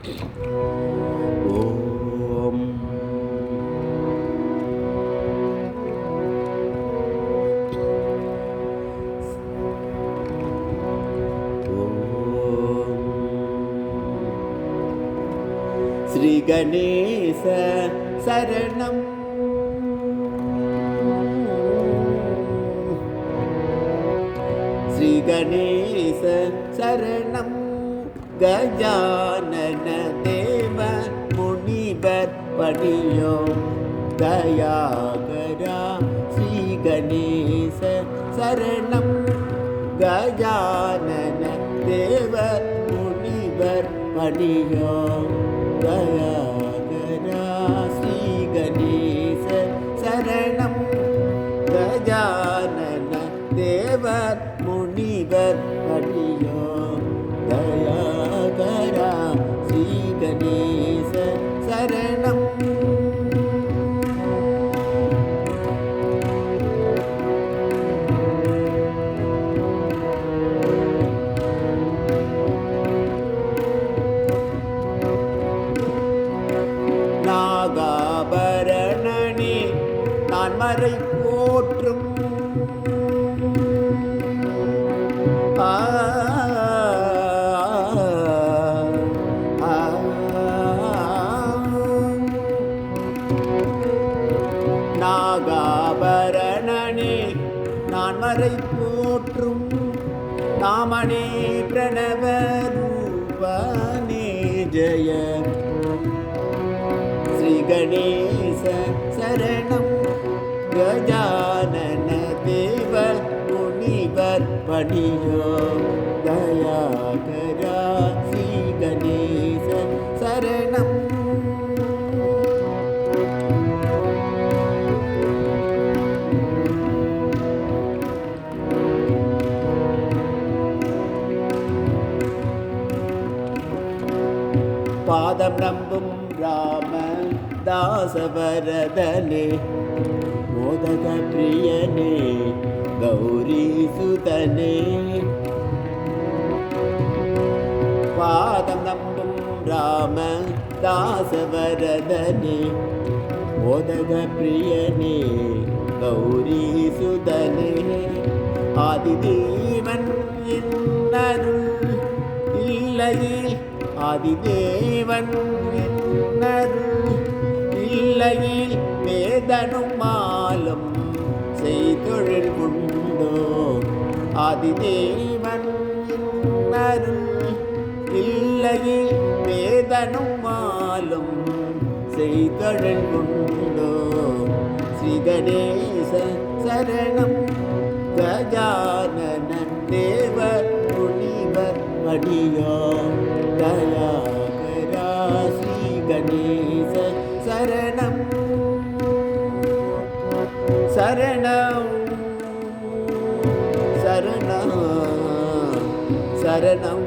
ஓம் ஸ்ரீ கணேச சரணம். ஸ்ரீ கணேச சரணம். கஜானன தேவ முனிவர் பணியோம் தயாகரா. ஸ்ரீ கணேச சரணம். கஜானன தேவ முனிவர் பணியோம் தயாகரா. ஸ்ரீ கணேச சரணம். கஜானன தேவர் முனிவர் பணியோம் தயாகரா. ஸ்ரீ கணேச சரணம். நாகாபரணனே நான் மறை போற்றும் நாகாபரணனே நான் மறை போற்றும் நாமனே பிரணவ ரூபனே ஜய. ஸ்ரீ கணேச சரணம். கஜானன தேவ முனிவர் பணியோம் தயாகரா. ஸ்ரீ கணேச சரணம். பாதம் நம்பும் ராம தாசவரதனே மோதக பிரியனே கௌரி சுதனே. பாதம் நம்பும் ராம தாசவரதனே மோதக பிரியனே கௌரி சுதனே. ஆதிதேவன் என்னருள் இல்லையே. ஆதிதேவன் என்னருள் இல்லையில் வேதனும் மாலும் செய்தொழில் உண்டோ. ஆதிதேவன் என்னருள் இல்லையில் வேதனும் மாலும் செய்தொழில் உண்டோ. ஸ்ரீ கணேச சரணம். கஜானன தேவ முனிவர் பணியோம் தயாகரா. ஸ்ரீ கணேச சரணம். சரணம் சரணம் சரணம்.